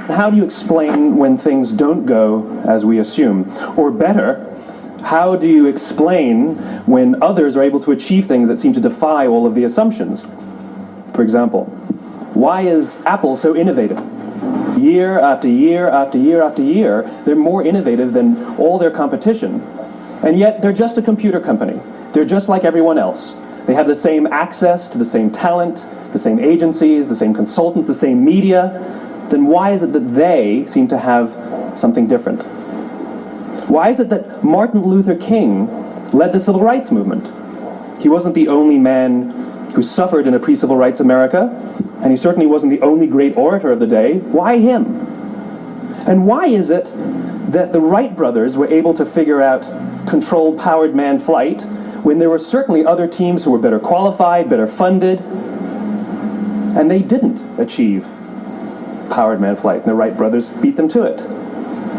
How do you explain when things don't go as we assume? Or better, how do you explain when others are able to achieve things that seem to defy all of the assumptions? For example, why is Apple so innovative? Year after year after year after year, they're more innovative than all their competition. And yet, they're just a computer company. They're just like everyone else. They have the same access to the same talent, the same agencies, the same consultants, the same media. Then why is it that they seem to have something different? Why is it that Martin Luther King led the civil rights movement? He wasn't the only man who suffered in a pre-civil rights America, and he certainly wasn't the only great orator of the day. Why him? And why is it that the Wright brothers were able to figure out controlled powered manned flight when there were certainly other teams who were better qualified, better funded, and they didn't achieve powered manned flight, and the Wright brothers beat them to it?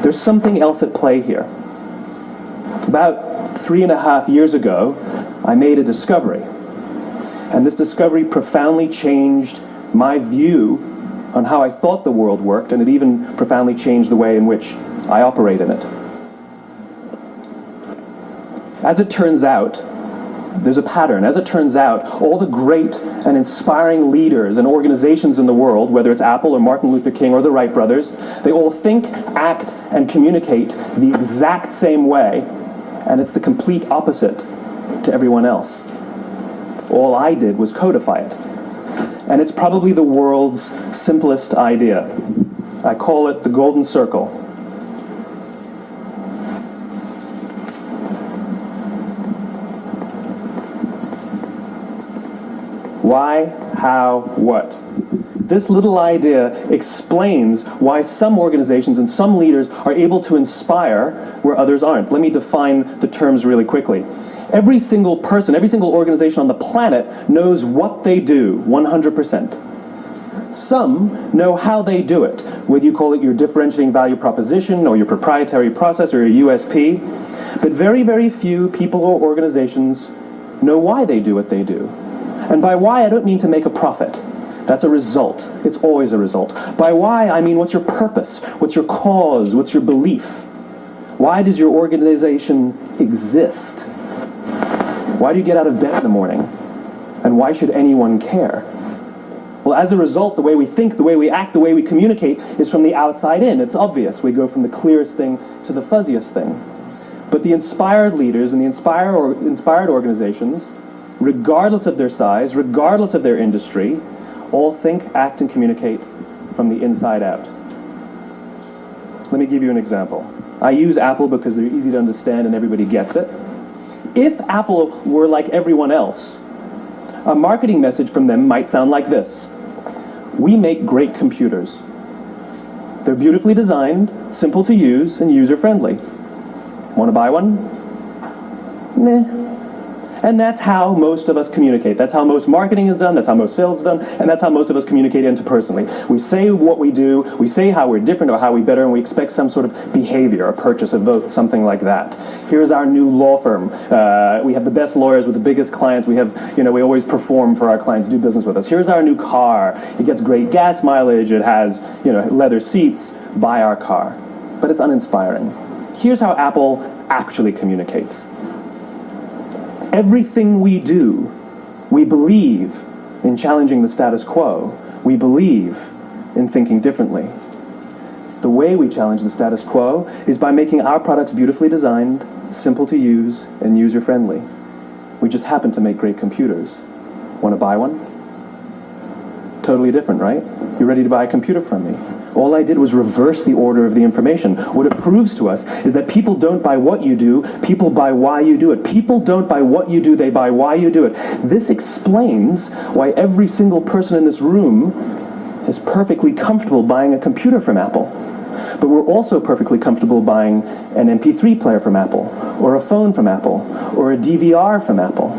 There's something else at play here. About 3.5 years ago, I made a discovery. And this discovery profoundly changed my view on how I thought the world worked, and it even profoundly changed the way in which I operate in it. As it turns out, there's a pattern. As it turns out, all the great and inspiring leaders and organizations in the world, whether it's Apple or Martin Luther King or the Wright brothers, they all think, act, and communicate the exact same way, and it's the complete opposite to everyone else. All I did was codify it. And it's probably the world's simplest idea. I call it the golden circle. Why, how, what? This little idea explains why some organizations and some leaders are able to inspire where others aren't. Let me define the terms really quickly. Every single person, every single organization on the planet knows what they do, 100%. Some know how they do it, whether you call it your differentiating value proposition or your proprietary process or your USP. But very, very few people or organizations know why they do what they do. And by why, I don't mean to make a profit. That's a result. It's always a result. By why, I mean what's your purpose? What's your cause? What's your belief? Why does your organization exist? Why do you get out of bed in the morning? And why should anyone care? Well, as a result, the way we think, the way we act, the way we communicate is from the outside in. It's obvious. We go from the clearest thing to the fuzziest thing. But the inspired leaders and the inspired organizations, regardless of their size, regardless of their industry, all think, act, and communicate from the inside out. Let me give you an example. I use Apple because they're easy to understand and everybody gets it. If Apple were like everyone else, a marketing message from them might sound like this. We make great computers. They're beautifully designed, simple to use, and user-friendly. Want to buy one? Meh. And that's how most of us communicate. That's how most marketing is done, that's how most sales is done, and that's how most of us communicate interpersonally. We say what we do, we say how we're different or how we better, and we expect some sort of behavior, a purchase, a vote, something like that. Here's our new law firm. We have the best lawyers with the biggest clients. We have, we always perform for our clients, do business with us. Here's our new car. It gets great gas mileage. It has, leather seats. Buy our car. But it's uninspiring. Here's how Apple actually communicates. Everything we do, we believe in challenging the status quo. We believe in thinking differently. The way we challenge the status quo is by making our products beautifully designed, simple to use, and user-friendly. We just happen to make great computers. Want to buy one? Totally different, right? You're ready to buy a computer from me. All I did was reverse the order of the information. What it proves to us is that people don't buy what you do, people buy why you do it. People don't buy what you do, they buy why you do it. This explains why every single person in this room is perfectly comfortable buying a computer from Apple. But we're also perfectly comfortable buying an MP3 player from Apple, or a phone from Apple, or a DVR from Apple.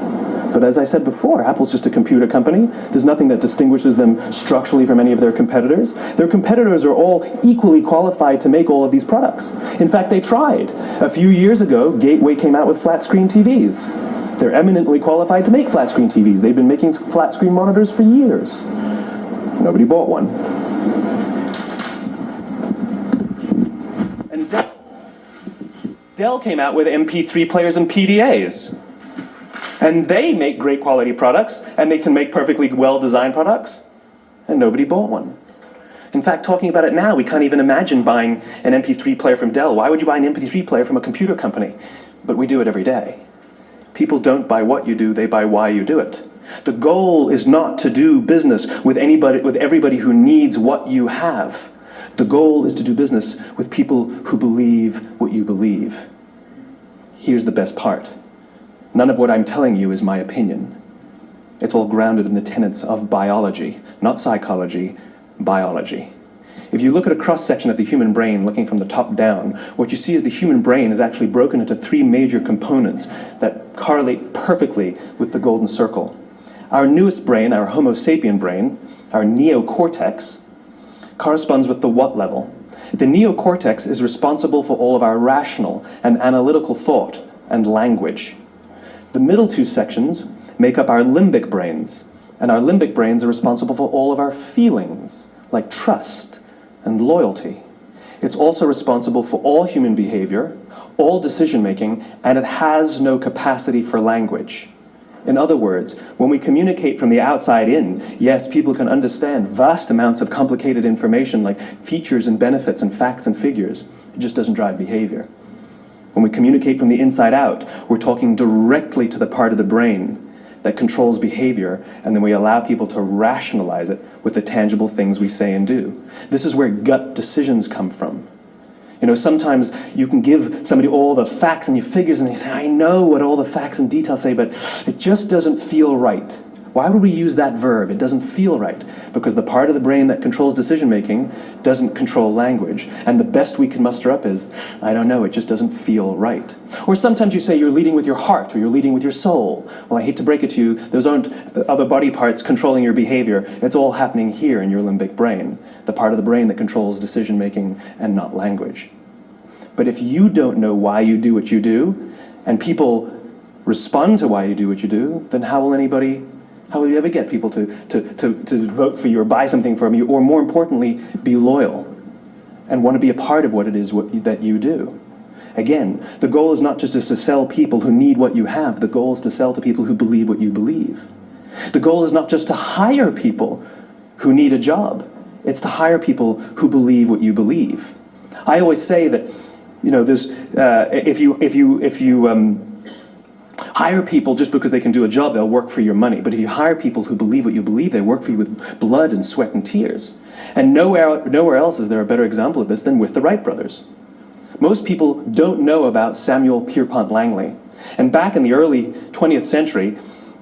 But as I said before, Apple's just a computer company. There's nothing that distinguishes them structurally from any of their competitors. Their competitors are all equally qualified to make all of these products. In fact, they tried. A few years ago, Gateway came out with flat-screen TVs. They're eminently qualified to make flat-screen TVs. They've been making flat-screen monitors for years. Nobody bought one. Dell came out with MP3 players and PDAs. And they make great quality products, and they can make perfectly well-designed products, and nobody bought one. In fact, talking about it now, we can't even imagine buying an MP3 player from Dell. Why would you buy an MP3 player from a computer company? But we do it every day. People don't buy what you do, they buy why you do it. The goal is not to do business with everybody who needs what you have. The goal is to do business with people who believe what you believe. Here's the best part. None of what I'm telling you is my opinion. It's all grounded in the tenets of biology, not psychology, biology. If you look at a cross-section of the human brain, looking from the top down, what you see is the human brain is actually broken into three major components that correlate perfectly with the golden circle. Our newest brain, our Homo sapien brain, our neocortex, corresponds with the what level. The neocortex is responsible for all of our rational and analytical thought and language. The middle two sections make up our limbic brains, and our limbic brains are responsible for all of our feelings, like trust and loyalty. It's also responsible for all human behavior, all decision-making, and it has no capacity for language. In other words, when we communicate from the outside in, yes, people can understand vast amounts of complicated information like features and benefits and facts and figures. It just doesn't drive behavior. When we communicate from the inside out, we're talking directly to the part of the brain that controls behavior, and then we allow people to rationalize it with the tangible things we say and do. This is where gut decisions come from. You know, sometimes you can give somebody all the facts and your figures and they say, I know what all the facts and details say, but it just doesn't feel right. Why would we use that verb? It doesn't feel right. Because the part of the brain that controls decision-making doesn't control language. And the best we can muster up is, I don't know, it just doesn't feel right. Or sometimes you say you're leading with your heart or you're leading with your soul. Well, I hate to break it to you, those aren't other body parts controlling your behavior. It's all happening here in your limbic brain, the part of the brain that controls decision-making and not language. But if you don't know why you do what you do, and people respond to why you do what you do, then how will you ever get people to vote for you or buy something from you, or more importantly, be loyal and want to be a part of what it is that you do? Again, the goal is not just to sell people who need what you have. The goal is to sell to people who believe what you believe. The goal is not just to hire people who need a job. It's to hire people who believe what you believe. I always say that, you know, if you hire people just because they can do a job, they'll work for your money. But if you hire people who believe what you believe, they work for you with blood and sweat and tears. And nowhere else is there a better example of this than with the Wright brothers. Most people don't know about Samuel Pierpont Langley. And back in the early 20th century,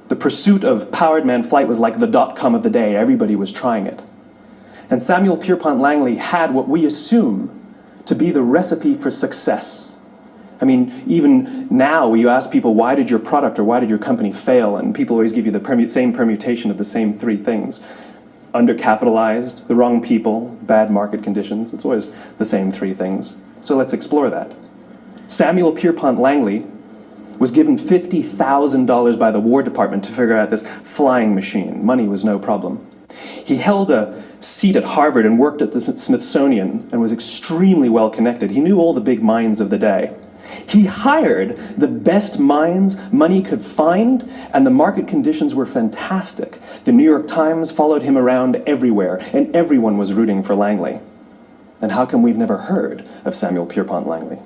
the pursuit of powered manned flight was like the dot-com of the day. Everybody was trying it. And Samuel Pierpont Langley had what we assume to be the recipe for success. I mean, even now, you ask people, why did your product or why did your company fail? And people always give you the same permutation of the same three things. Undercapitalized, the wrong people, bad market conditions. It's always the same three things. So let's explore that. Samuel Pierpont Langley was given $50,000 by the War Department to figure out this flying machine. Money was no problem. He held a seat at Harvard and worked at the Smithsonian and was extremely well connected. He knew all the big minds of the day. He hired the best minds money could find, and the market conditions were fantastic. The New York Times followed him around everywhere, and everyone was rooting for Langley. And how come we've never heard of Samuel Pierpont Langley?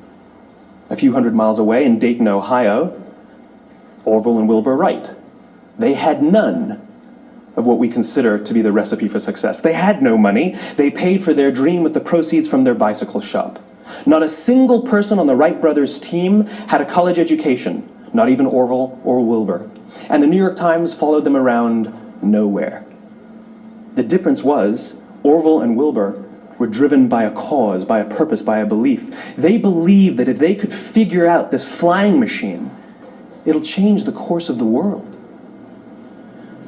A few hundred miles away in Dayton, Ohio, Orville and Wilbur Wright. They had none of what we consider to be the recipe for success. They had no money. They paid for their dream with the proceeds from their bicycle shop. Not a single person on the Wright brothers' team had a college education, not even Orville or Wilbur. And the New York Times followed them around nowhere. The difference was Orville and Wilbur were driven by a cause, by a purpose, by a belief. They believed that if they could figure out this flying machine, it'll change the course of the world.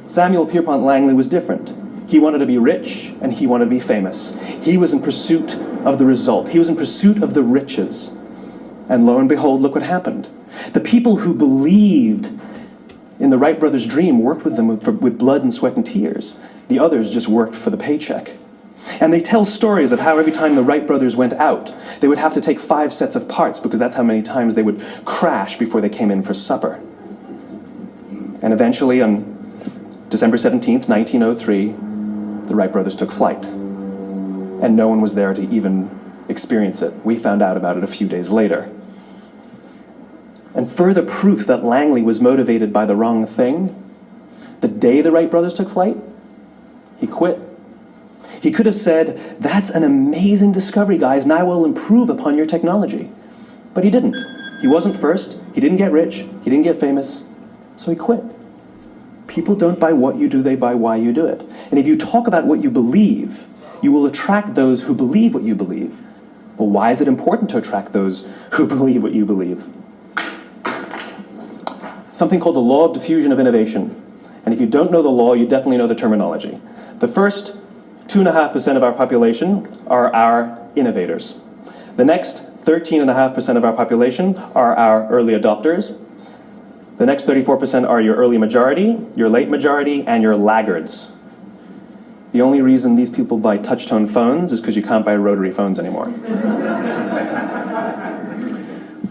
Samuel Pierpont Langley was different. He wanted to be rich, and he wanted to be famous. He was in pursuit of the result. He was in pursuit of the riches. And lo and behold, look what happened. The people who believed in the Wright brothers' dream worked with them with blood and sweat and tears. The others just worked for the paycheck. And they tell stories of how every time the Wright brothers went out, they would have to take 5 sets of parts because that's how many times they would crash before they came in for supper. And eventually, on December 17th, 1903, the Wright brothers took flight. And no one was there to even experience it. We found out about it a few days later. And further proof that Langley was motivated by the wrong thing, the day the Wright brothers took flight, he quit. He could have said, "That's an amazing discovery, guys, and I will improve upon your technology." But he didn't. He wasn't first, he didn't get rich, he didn't get famous, so he quit. People don't buy what you do, they buy why you do it. And if you talk about what you believe, you will attract those who believe what you believe. Well, why is it important to attract those who believe what you believe? Something called the law of diffusion of innovation. And if you don't know the law, you definitely know the terminology. The first 2.5% of our population are our innovators. The next 13.5% of our population are our early adopters. The next 34% are your early majority, your late majority, and your laggards. The only reason these people buy touch-tone phones is because you can't buy rotary phones anymore.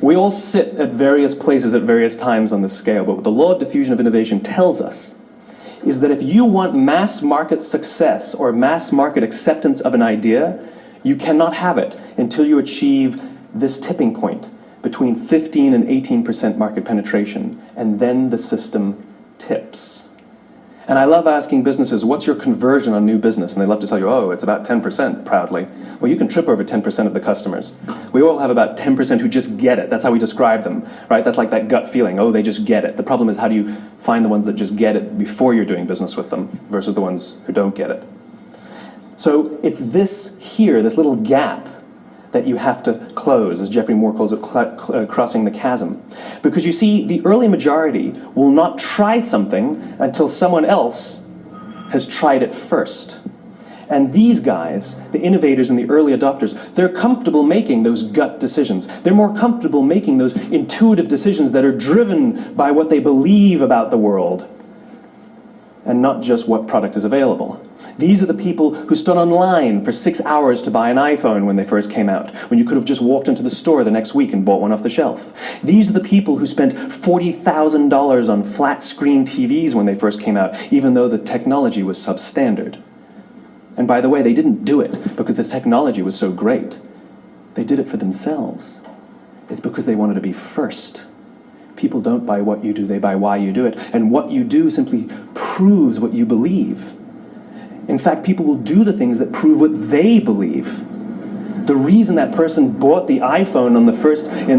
We all sit at various places at various times on this scale, but what the law of diffusion of innovation tells us is that if you want mass market success or mass market acceptance of an idea, you cannot have it until you achieve this tipping point between 15 and 18% market penetration, and then the system tips. And I love asking businesses, what's your conversion on new business? And they love to tell you, oh, it's about 10%, proudly. Well, you can trip over 10% of the customers. We all have about 10% who just get it. That's how we describe them, right? That's like that gut feeling, oh, they just get it. The problem is, how do you find the ones that just get it before you're doing business with them versus the ones who don't get it? So it's this here, this little gap, that you have to close, as Geoffrey Moore calls it, crossing the chasm. Because you see, the early majority will not try something until someone else has tried it first. And these guys, the innovators and the early adopters, they're comfortable making those gut decisions. They're more comfortable making those intuitive decisions that are driven by what they believe about the world, and not just what product is available. These are the people who stood online for 6 hours to buy an iPhone when they first came out, when you could have just walked into the store the next week and bought one off the shelf. These are the people who spent $40,000 on flat screen TVs when they first came out, even though the technology was substandard. And by the way, they didn't do it because the technology was so great. They did it for themselves. It's because they wanted to be first. People don't buy what you do, they buy why you do it. And what you do simply proves what you believe. In fact, people will do the things that prove what they believe. The reason that person bought the iPhone in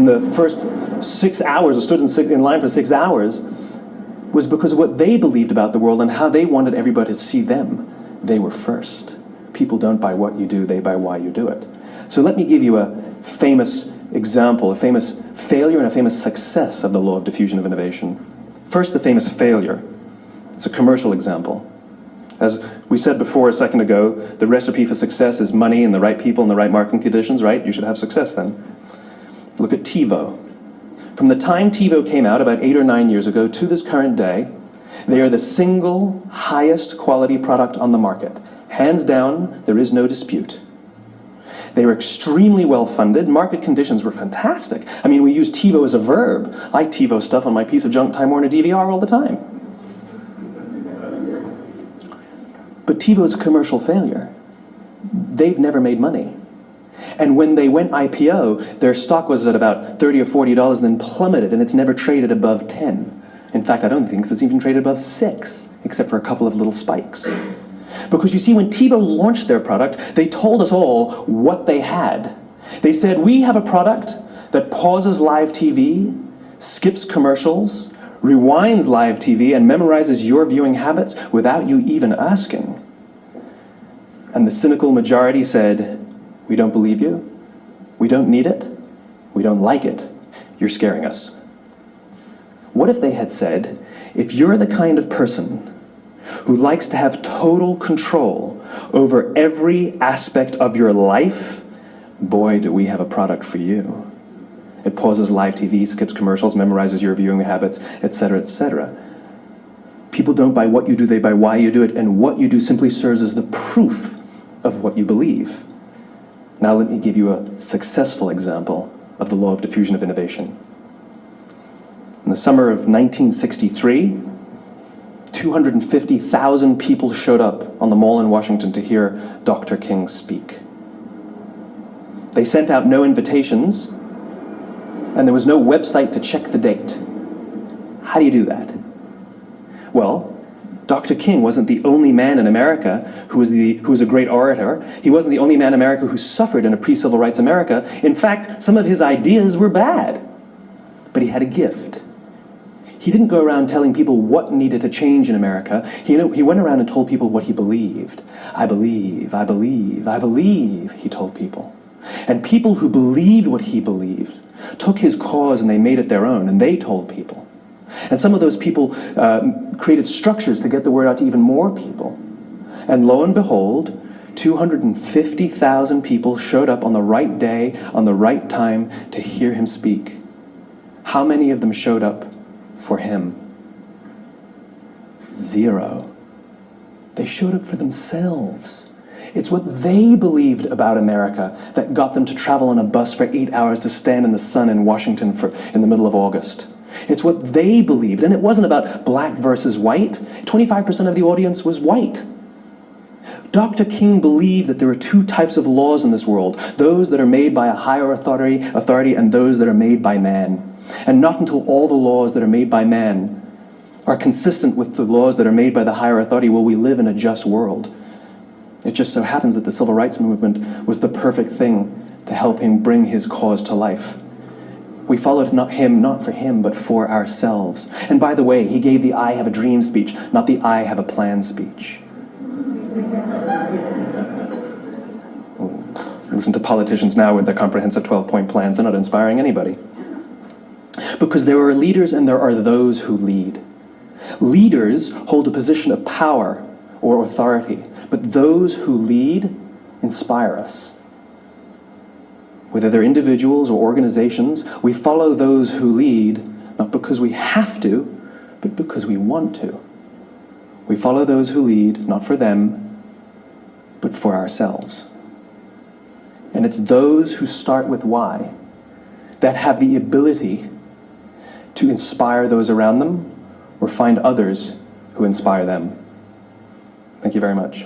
the first 6 hours, or stood in line for 6 hours, was because of what they believed about the world and how they wanted everybody to see them. They were first. People don't buy what you do, they buy why you do it. So let me give you a famous example, a famous failure and a famous success of the law of diffusion of innovation. First, the famous failure. It's a commercial example. As we said before a second ago, the recipe for success is money and the right people and the right marketing conditions, right? You should have success then. Look at TiVo. From the time TiVo came out about 8 or 9 years ago to this current day, they are the single highest quality product on the market. Hands down, there is no dispute. They were extremely well funded. Market conditions were fantastic. I mean, we use TiVo as a verb. I TiVo stuff on my piece of junk Time Warner DVR all the time. But TiVo is a commercial failure. They've never made money. And when they went IPO, their stock was at about $30 or $40 and then plummeted, and it's never traded above 10. In fact, I don't think it's even traded above 6, except for a couple of little spikes. Because you see, when TiVo launched their product, they told us all what they had. They said, we have a product that pauses live TV, skips commercials, rewinds live TV, and memorizes your viewing habits without you even asking. And the cynical majority said, we don't believe you, we don't need it, we don't like it, you're scaring us. What if they had said, if you're the kind of person who likes to have total control over every aspect of your life, boy, do we have a product for you. It pauses live TV, skips commercials, memorizes your viewing habits, etc., etc. People don't buy what you do, they buy why you do it, and what you do simply serves as the proof of what you believe. Now let me give you a successful example of the law of diffusion of innovation. In the summer of 1963, 250,000 people showed up on the Mall in Washington to hear Dr. King speak. They sent out no invitations, and there was no website to check the date. How do you do that? Well, Dr. King wasn't the only man in America who was a great orator. He wasn't the only man in America who suffered in a pre-civil rights America. In fact, some of his ideas were bad, but he had a gift. He didn't go around telling people what needed to change in America. He went around and told people what he believed. I believe, I believe, I believe, he told people. And people who believed what he believed took his cause and they made it their own, and they told people. And some of those people created structures to get the word out to even more people. And lo and behold, 250,000 people showed up on the right day, on the right time, to hear him speak. How many of them showed up for him? 0. They showed up for themselves. It's what they believed about America that got them to travel on a bus for 8 hours to stand in the sun in Washington in the middle of August. It's what they believed, and it wasn't about black versus white. 25% of the audience was white. Dr. King believed that there are 2 types of laws in this world, those that are made by a higher authority and those that are made by man. And not until all the laws that are made by man are consistent with the laws that are made by the higher authority will we live in a just world. It just so happens that the civil rights movement was the perfect thing to help him bring his cause to life. We followed not for him, but for ourselves. And by the way, he gave the I have a dream speech, not the I have a plan speech. Listen to politicians now with their comprehensive 12-point plans. They're not inspiring anybody. Because there are leaders and there are those who lead. Leaders hold a position of power or authority, but those who lead inspire us. Whether they're individuals or organizations, we follow those who lead, not because we have to, but because we want to. We follow those who lead, not for them, but for ourselves. And it's those who start with why that have the ability to inspire those around them or find others who inspire them. Thank you very much.